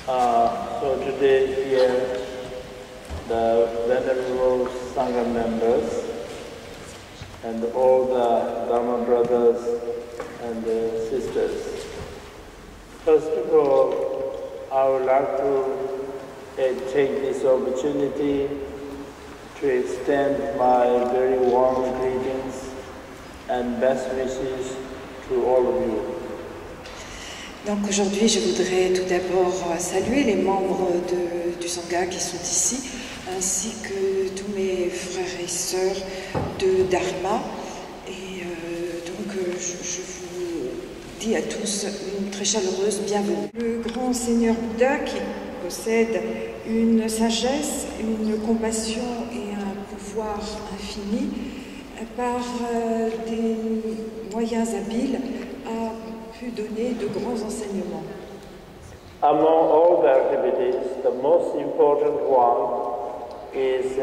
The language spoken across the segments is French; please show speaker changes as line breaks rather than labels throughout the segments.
So today here, the Venerable Sangha members and all the Dharma brothers and sisters. First of all, I would like to take this opportunity to extend my very warm greetings and best wishes to all of you.
Donc aujourd'hui, je voudrais tout d'abord saluer les membres du Sangha qui sont ici, ainsi que tous mes frères et sœurs de Dharma. Et donc je vous dis à tous une très chaleureuse bienvenue. Le grand Seigneur Bouddha qui possède une sagesse, une compassion et un pouvoir infini, par des moyens habiles, a pu donner de grands enseignements.
Among all the activities, the most important one is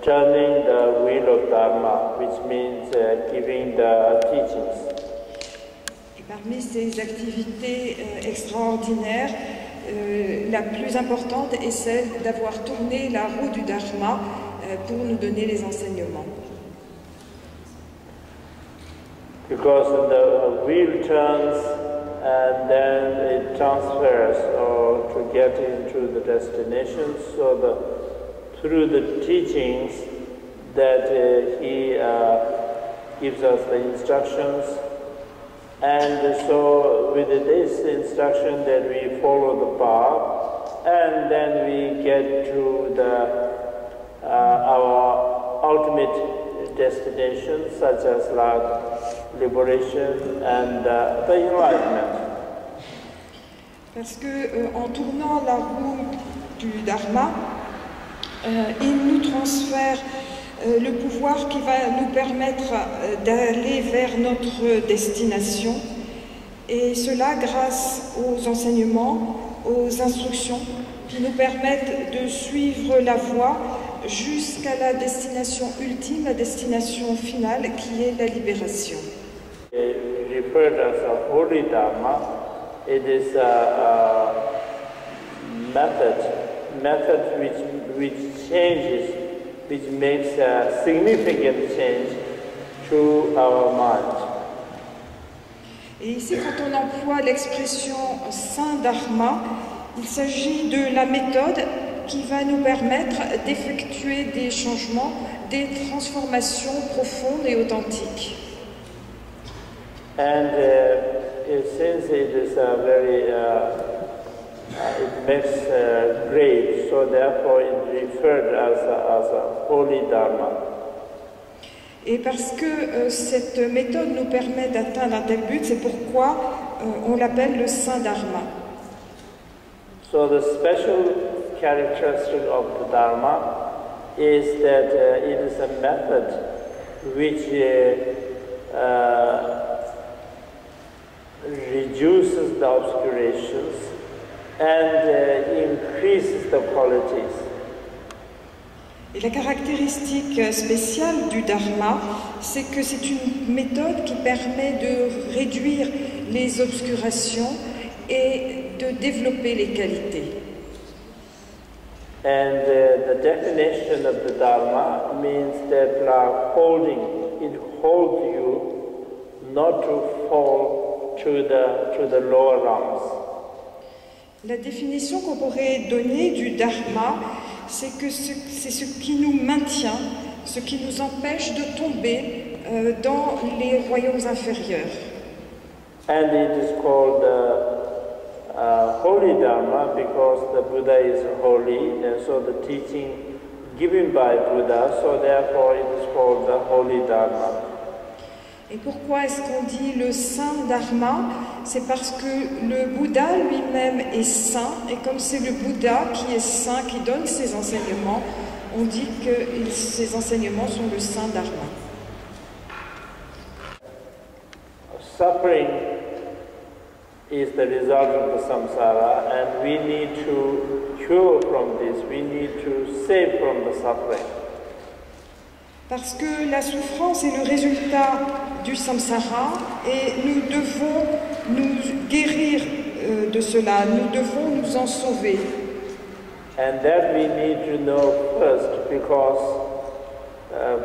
turning the wheel of Dharma, which means giving the teachings.
Et parmi ces activités extraordinaires, la plus importante est celle d'avoir tourné la roue du Dharma pour nous donner les enseignements.
Because the wheel turns and then it transfers or to get into the destination. So through the teachings that he gives us the instructions, and so with this instruction that we follow the path, and then we get to our ultimate destination, such as like liberation and the enlightenment.
Parce que en tournant la roue du Dharma, il nous transfère le pouvoir qui va nous permettre d'aller vers notre destination, et cela grâce aux enseignements, aux instructions qui nous permettent de suivre la voie jusqu'à la destination ultime, la destination finale qui est la libération.
Referred as a holy Dharma, it is a method which changes, which makes a significant change to our mind.
Et ici, quand on emploie l'expression Saint Dharma, il s'agit de la méthode qui va nous permettre d'effectuer des changements, des transformations profondes et authentiques.
And since it is very, it makes great, so therefore it referred as a holy Dharma.
Et parce que cette méthode nous permet d'atteindre un tel but, c'est pourquoi on l'appelle le Saint Dharma.
So the special characteristic of the Dharma is that it is a method which reduces the obscurations and increases the qualities.
Et la caractéristique spéciale du Dharma, c'est que c'est une méthode qui permet de réduire les obscurations et de développer les qualités.
And the definition of the Dharma means that it holds you not to fall to the lower realms.
La définition qu'on pourrait donner du Dharma, c'est que c'est ce qui nous maintient, ce qui nous empêche de tomber dans les royaumes inférieurs.
And it is called Holy Dharma because the Buddha is holy, and so the teaching given by Buddha, so therefore it is called the Holy Dharma.
Et pourquoi est-ce qu'on dit le Saint Dharma? C'est parce que le Bouddha lui-même est saint, et comme c'est le Bouddha qui est saint, qui donne ses enseignements, on dit que ces enseignements sont le Saint Dharma.
Suffering is the result of the samsara, and we need to cure from this, we need to save from the suffering.
Parce que la souffrance est le résultat du samsara et nous devons nous guérir de cela. Nous devons nous en sauver.
And that we need to know first because,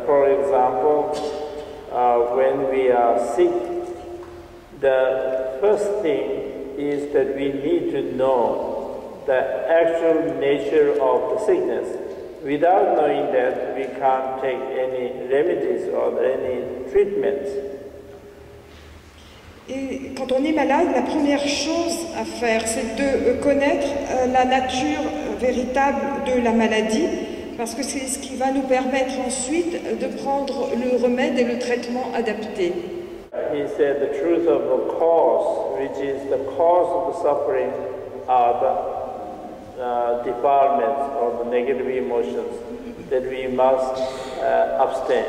for example, when we are sick, the first thing is that we need to know the actual nature of the sickness. Without knowing that, we can't take any remedies or any treatments.
Et quand on est malade, la première chose à faire, c'est de connaître la nature véritable de la maladie, parce que c'est ce qui va nous permettre ensuite de prendre le remède et le traitement adapté.
He said the truth of the cause, which is the cause of the suffering, are the defilements or the negative emotions that we must abstain.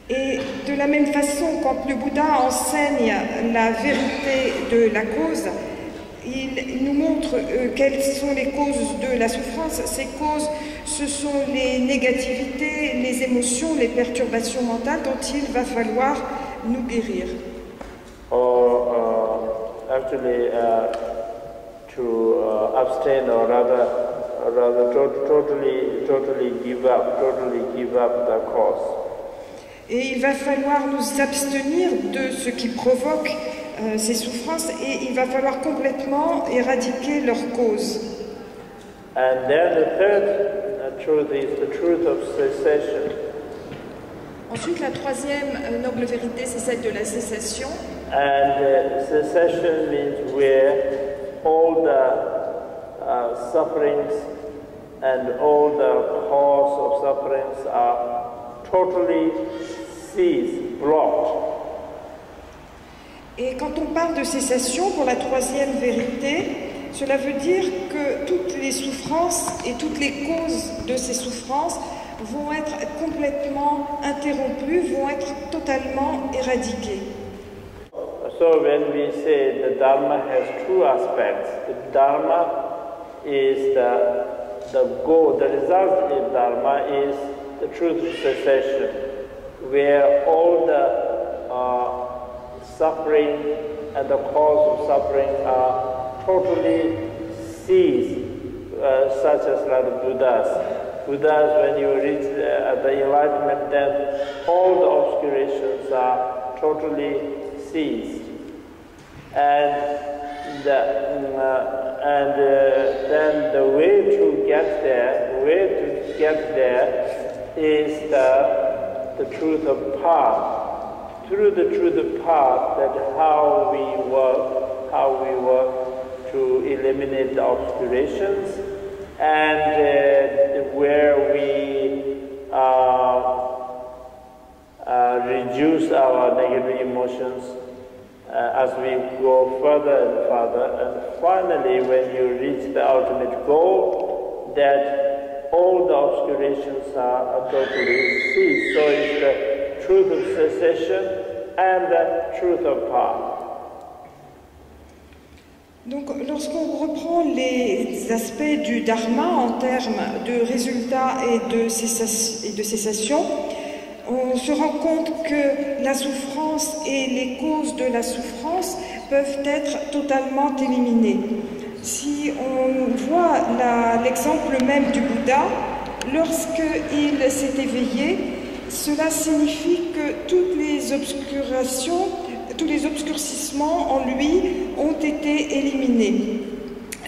Et de la même façon, quand le Bouddha enseigne la vérité de la cause, il nous montre quelles sont les causes de la souffrance. Ces causes, ce sont les négativités, les émotions, les perturbations mentales dont il va falloir nous guérir.
Or actually to abstain or rather totally give up the cause.
Et il va falloir nous abstenir de ce qui provoque ces souffrances et il va falloir complètement éradiquer leurs causes.
And then the third truth is the truth of cessation.
Ensuite, la troisième noble vérité, c'est celle de la cessation.
And cessation means where all the sufferings and all the cause of sufferings are totally ceased, blocked.
Et quand on parle de cessation, pour la troisième vérité, cela veut dire que toutes les souffrances et toutes les causes de ces souffrances vont être complètement interrompues, vont être totalement éradiquées.
So when we say the Dharma has two aspects, the Dharma is the goal, the result in Dharma is the truth of cessation, where all the suffering and the cause of suffering are totally ceased, such as like the Buddhas. Buddhas, when you reach the enlightenment, then all the obscurations are totally ceased. And then the way to get there is the truth of path. Through the truth of path, that how we work to eliminate the obscurations, and where we reduce our negative emotions as we go further and further, and finally when you reach the ultimate goal, that all the obscurations are totally ceased. So it's the truth of cessation and the truth of path.
Donc, lorsqu'on reprend les aspects du Dharma en termes de résultats et de cessation, on se rend compte que la souffrance et les causes de la souffrance peuvent être totalement éliminées. Si on voit l'exemple même du Bouddha, lorsqu'il s'est éveillé, cela signifie que toutes les obscurations, tous les obscurcissements en lui ont été éliminés.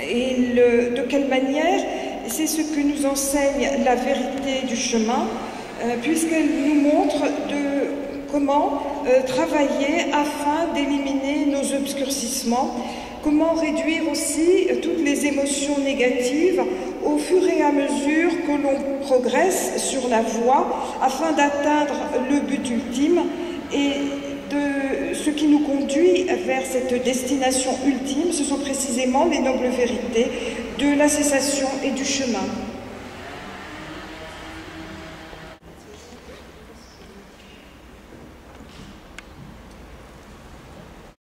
Et de quelle manière? C'est ce que nous enseigne la vérité du chemin, puisqu'elle nous montre comment travailler afin d'éliminer nos obscurcissements, comment réduire aussi toutes les émotions négatives au fur et à mesure que l'on progresse sur la voie afin d'atteindre le but ultime et ce qui nous conduit vers cette destination ultime, ce sont précisément les nobles vérités de la cessation et du chemin.